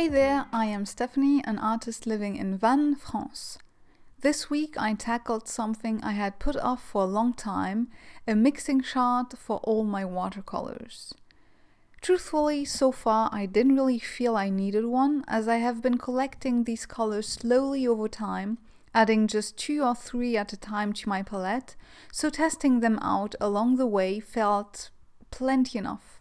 Hey there, I am Stephanie, an artist living in Vannes, France. This week I tackled something I had put off for a long time, a mixing chart for all my watercolors. Truthfully, so far I didn't really feel I needed one, as I have been collecting these colors slowly over time, adding just 2 or 3 at a time to my palette, so testing them out along the way felt plenty enough.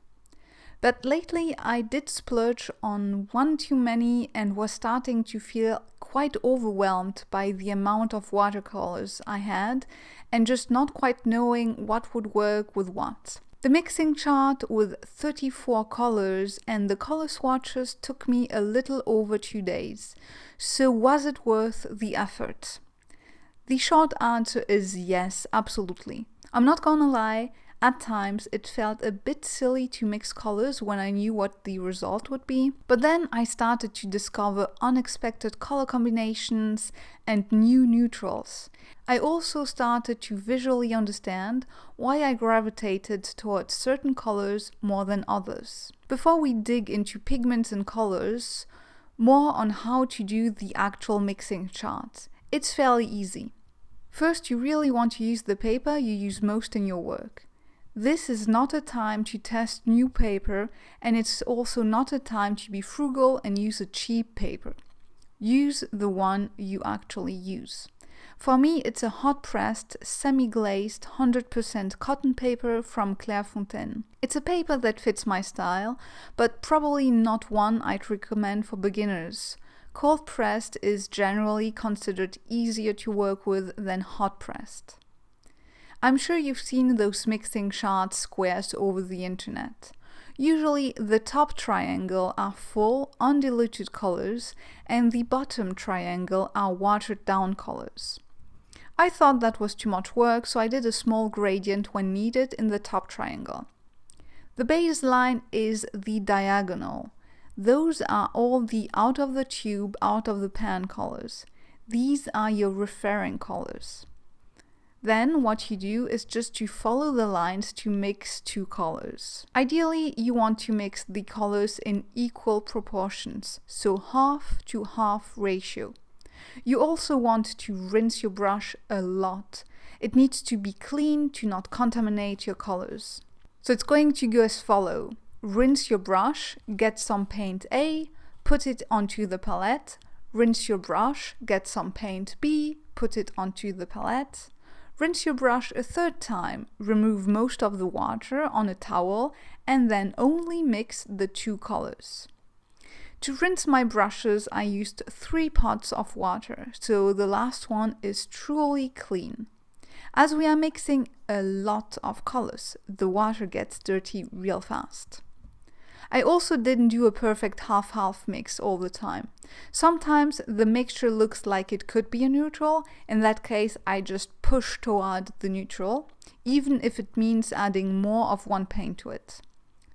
But lately I did splurge on one too many and was starting to feel quite overwhelmed by the amount of watercolors I had and just not quite knowing what would work with what. The mixing chart with 34 colors and the color swatches took me a little over 2 days. So was it worth the effort? The short answer is yes, absolutely. I'm not gonna lie. At times it felt a bit silly to mix colors when I knew what the result would be, but then I started to discover unexpected color combinations and new neutrals. I also started to visually understand why I gravitated towards certain colors more than others. Before we dig into pigments and colors, more on how to do the actual mixing chart. It's fairly easy. First, you really want to use the paper you use most in your work. This is not a time to test new paper, and it's also not a time to be frugal and use a cheap paper. Use the one you actually use. For me, it's a hot-pressed, semi-glazed, 100% cotton paper from Clairefontaine. It's a paper that fits my style, but probably not one I'd recommend for beginners. Cold-pressed is generally considered easier to work with than hot-pressed. I'm sure you've seen those mixing chart squares over the internet. Usually the top triangle are full, undiluted colors and the bottom triangle are watered down colors. I thought that was too much work, so I did a small gradient when needed in the top triangle. The baseline is the diagonal. Those are all the out of the tube, out of the pan colors. These are your referring colors. Then what you do is just to follow the lines to mix 2 colors. Ideally, you want to mix the colors in equal proportions, so half to half ratio. You also want to rinse your brush a lot. It needs to be clean to not contaminate your colors. So it's going to go as follows. Rinse your brush, get some paint A, put it onto the palette. Rinse your brush, get some paint B, put it onto the palette. Rinse your brush a 3rd time, remove most of the water on a towel and then only mix the 2 colors. To rinse my brushes I used 3 pots of water, so the last one is truly clean. As we are mixing a lot of colors, the water gets dirty real fast. I also didn't do a perfect half-half mix all the time. Sometimes the mixture looks like it could be a neutral. In that case, I just push toward the neutral, even if it means adding more of one paint to it.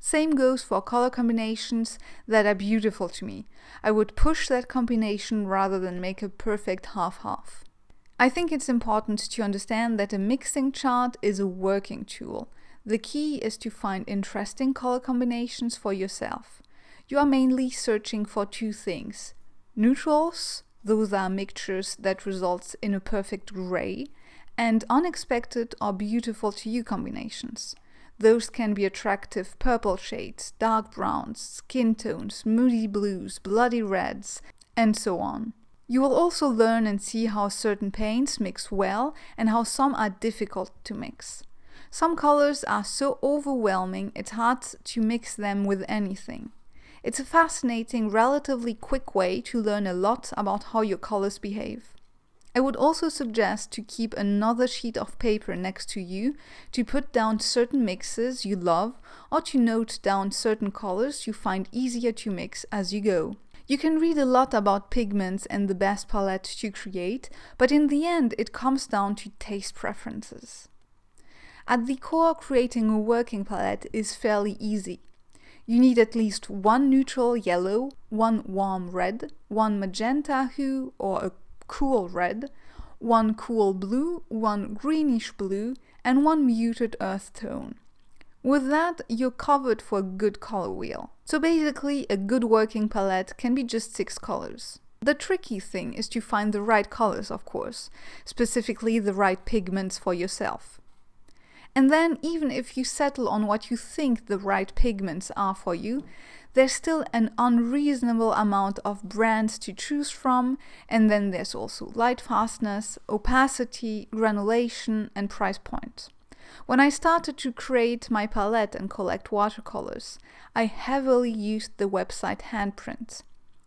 Same goes for color combinations that are beautiful to me. I would push that combination rather than make a perfect half-half. I think it's important to understand that a mixing chart is a working tool. The key is to find interesting color combinations for yourself. You are mainly searching for 2 things. Neutrals, those are mixtures that results in a perfect gray, and unexpected or beautiful to you combinations. Those can be attractive purple shades, dark browns, skin tones, moody blues, bloody reds, and so on. You will also learn and see how certain paints mix well and how some are difficult to mix. Some colors are so overwhelming it's hard to mix them with anything. It's a fascinating, relatively quick way to learn a lot about how your colors behave. I would also suggest to keep another sheet of paper next to you to put down certain mixes you love or to note down certain colors you find easier to mix as you go. You can read a lot about pigments and the best palette to create, but in the end it comes down to taste preferences. At the core, creating a working palette is fairly easy. You need at least 1 neutral yellow, 1 warm red, 1 magenta hue or a cool red, 1 cool blue, 1 greenish blue, and 1 muted earth tone. With that, you're covered for a good color wheel. So basically, a good working palette can be just 6 colors. The tricky thing is to find the right colors, of course, specifically the right pigments for yourself. And then, even if you settle on what you think the right pigments are for you, there's still an unreasonable amount of brands to choose from, and then there's also lightfastness, opacity, granulation, and price point. When I started to create my palette and collect watercolors, I heavily used the website Handprint.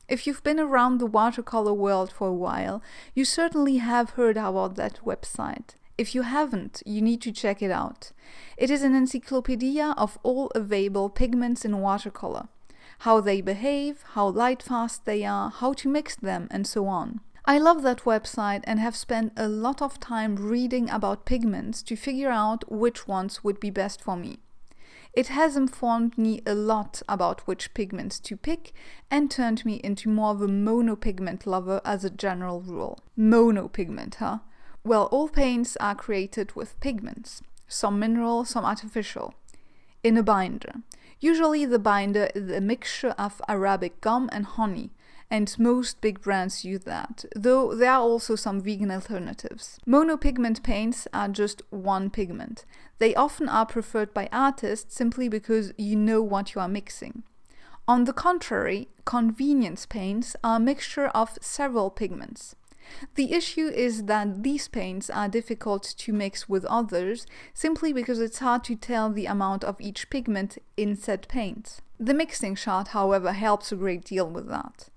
If you've been around the watercolor world for a while, you certainly have heard about that website. If you haven't, you need to check it out. It is an encyclopedia of all available pigments in watercolor, how they behave, how light fast they are, how to mix them, and so on. I love that website and have spent a lot of time reading about pigments to figure out which ones would be best for me. It has informed me a lot about which pigments to pick and turned me into more of a monopigment lover as a general rule. Monopigment, huh? Well, all paints are created with pigments, some mineral, some artificial, in a binder. Usually the binder is a mixture of Arabic gum and honey, and most big brands use that, though there are also some vegan alternatives. Monopigment paints are just one pigment. They often are preferred by artists simply because you know what you are mixing. On the contrary, convenience paints are a mixture of several pigments. The issue is that these paints are difficult to mix with others simply because it's hard to tell the amount of each pigment in said paint. The mixing chart, however, helps a great deal with that.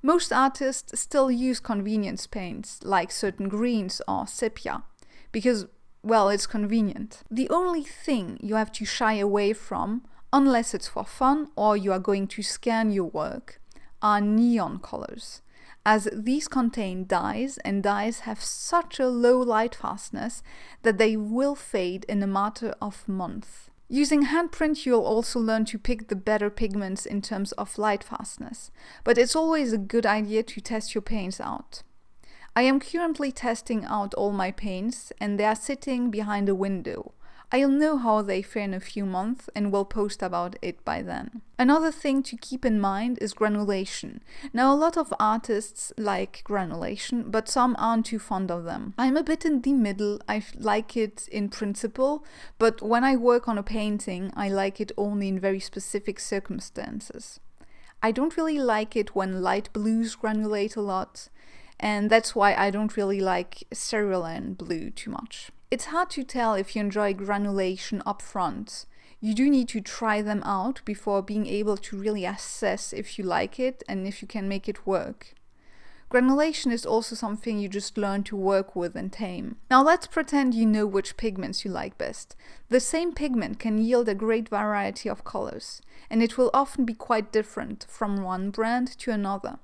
Most artists still use convenience paints, like certain greens or sepia, because, well, it's convenient. The only thing you have to shy away from, unless it's for fun or you are going to scan your work, are neon colors, as these contain dyes, and dyes have such a low light fastness that they will fade in a matter of months. Using Handprint, you'll also learn to pick the better pigments in terms of light fastness, but it's always a good idea to test your paints out. I am currently testing out all my paints, and they are sitting behind a window. I'll know how they fare in a few months and will post about it by then. Another thing to keep in mind is granulation. Now, a lot of artists like granulation, but some aren't too fond of them. I'm a bit in the middle. I like it in principle, but when I work on a painting, I like it only in very specific circumstances. I don't really like it when light blues granulate a lot, and that's why I don't really like cerulean blue too much. It's hard to tell if you enjoy granulation up front. You do need to try them out before being able to really assess if you like it and if you can make it work. Granulation is also something you just learn to work with and tame. Now let's pretend you know which pigments you like best. The same pigment can yield a great variety of colors, and it will often be quite different from one brand to another.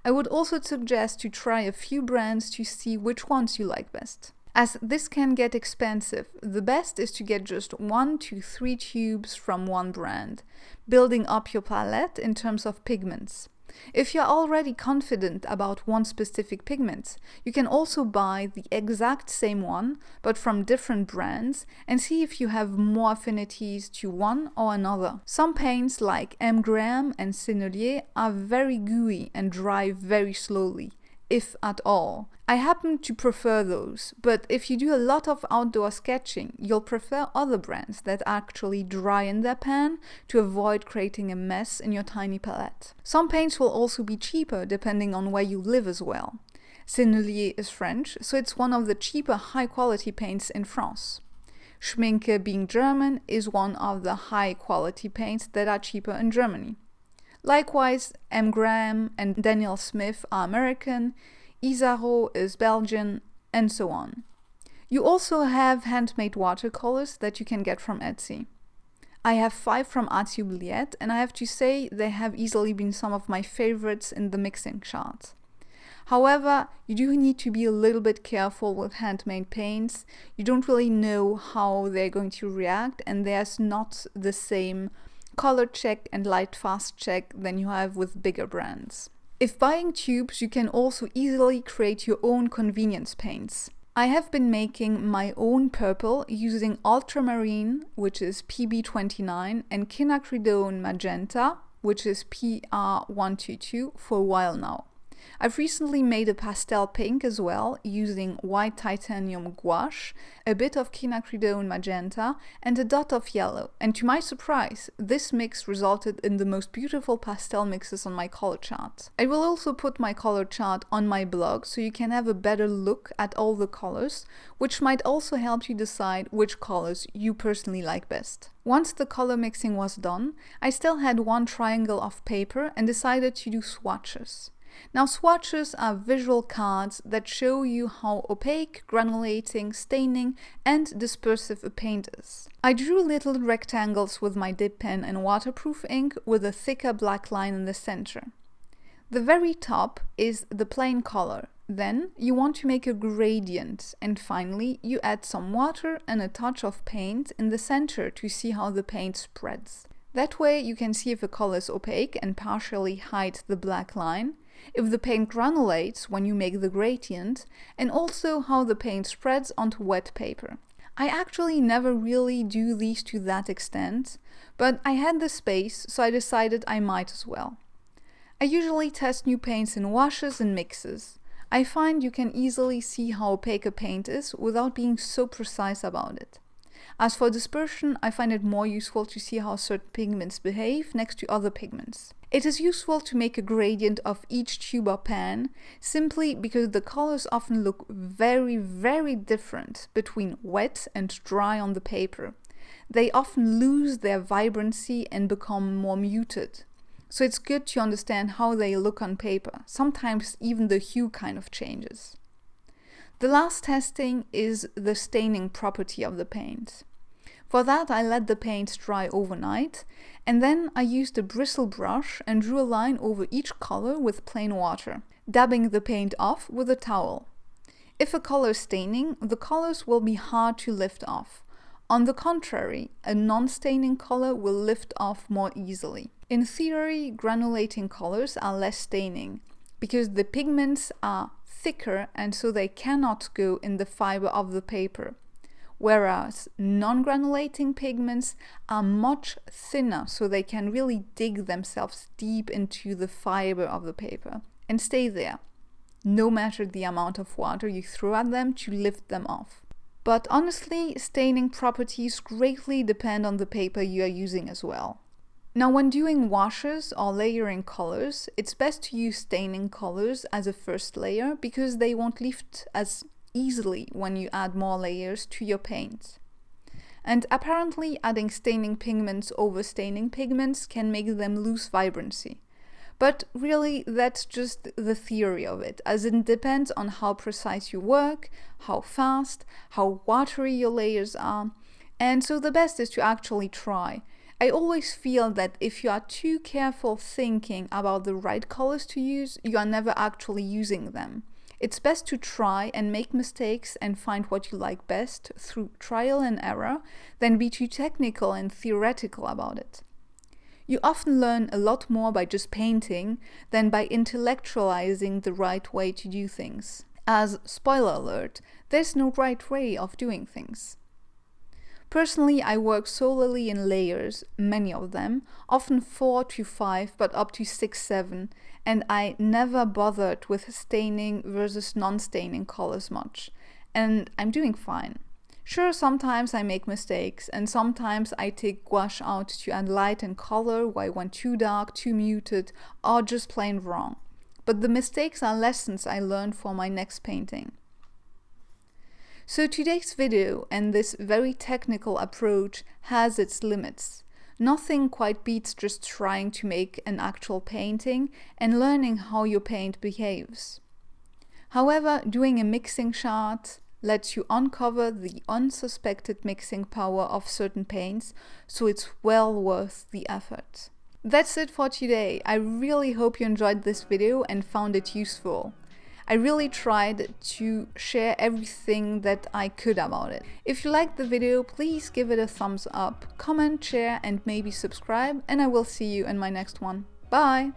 I would also suggest to try a few brands to see which ones you like best. As this can get expensive, the best is to get just 1 to 3 tubes from one brand, building up your palette in terms of pigments. If you're already confident about one specific pigment, you can also buy the exact same one, but from different brands, and see if you have more affinities to one or another. Some paints like M. Graham and Sennelier are very gooey and dry very slowly, if at all. I happen to prefer those, but if you do a lot of outdoor sketching, you'll prefer other brands that actually dry in their pan to avoid creating a mess in your tiny palette. Some paints will also be cheaper depending on where you live as well. Sennelier is French, so it's one of the cheaper high-quality paints in France. Schminke, being German, is one of the high-quality paints that are cheaper in Germany. Likewise, M. Graham and Daniel Smith are American, Isaro is Belgian, and so on. You also have handmade watercolors that you can get from Etsy. I have 5 from Art Oubliette, and I have to say they have easily been some of my favorites in the mixing chart. However, you do need to be a little bit careful with handmade paints. You don't really know how they're going to react, and there's not the same color check and light fast check than you have with bigger brands. If buying tubes, you can also easily create your own convenience paints. I have been making my own purple using ultramarine, which is PB29, and quinacridone magenta, which is PR122, for a while now. I've recently made a pastel pink as well, using white titanium gouache, a bit of quinacridone magenta, and a dot of yellow. And to my surprise, this mix resulted in the most beautiful pastel mixes on my color chart. I will also put my color chart on my blog so you can have a better look at all the colors, which might also help you decide which colors you personally like best. Once the color mixing was done, I still had one triangle of paper and decided to do swatches. Now, swatches are visual cards that show you how opaque, granulating, staining, and dispersive a paint is. I drew little rectangles with my dip pen and waterproof ink with a thicker black line in the center. The very top is the plain color. Then you want to make a gradient, and finally you add some water and a touch of paint in the center to see how the paint spreads. That way you can see if a color is opaque and partially hide the black line, if the paint granulates when you make the gradient, and also how the paint spreads onto wet paper. I actually never really do these to that extent, but I had the space, so I decided I might as well. I usually test new paints in washes and mixes. I find you can easily see how opaque a paint is without being so precise about it. As for dispersion, I find it more useful to see how certain pigments behave next to other pigments. It is useful to make a gradient of each tube or pan, simply because the colors often look very different between wet and dry on the paper. They often lose their vibrancy and become more muted. So it's good to understand how they look on paper. Sometimes even the hue kind of changes. The last testing is the staining property of the paint. For that, I let the paint dry overnight, and then I used a bristle brush and drew a line over each color with plain water, dabbing the paint off with a towel. If a color is staining, the colors will be hard to lift off. On the contrary, a non-staining color will lift off more easily. In theory, granulating colors are less staining, because the pigments are thicker and so they cannot go in the fiber of the paper. Whereas non-granulating pigments are much thinner, so they can really dig themselves deep into the fiber of the paper and stay there, no matter the amount of water you throw at them to lift them off. But honestly, staining properties greatly depend on the paper you are using as well. Now, when doing washes or layering colors, it's best to use staining colors as a first layer because they won't lift as easily when you add more layers to your paint. And apparently adding staining pigments over staining pigments can make them lose vibrancy. But really, that's just the theory of it, as it depends on how precise you work, how fast, how watery your layers are, and so the best is to actually try. I always feel that if you are too careful thinking about the right colors to use, you are never actually using them. It's best to try and make mistakes and find what you like best through trial and error than be too technical and theoretical about it. You often learn a lot more by just painting than by intellectualizing the right way to do things. As, spoiler alert, there's no right way of doing things. Personally, I work solely in layers, many of them, often 4 to 5, but up to 6, 7, and I never bothered with staining versus non-staining colors much, and I'm doing fine. Sure, sometimes I make mistakes, and sometimes I take gouache out to add light and color where I went too dark, too muted, or just plain wrong. But the mistakes are lessons I learned for my next painting. So today's video and this very technical approach has its limits. Nothing quite beats just trying to make an actual painting and learning how your paint behaves. However, doing a mixing chart lets you uncover the unsuspected mixing power of certain paints, so it's well worth the effort. That's it for today. I really hope you enjoyed this video and found it useful. I really tried to share everything that I could about it. If you liked the video, please give it a thumbs up, comment, share, and maybe subscribe, and I will see you in my next one. Bye!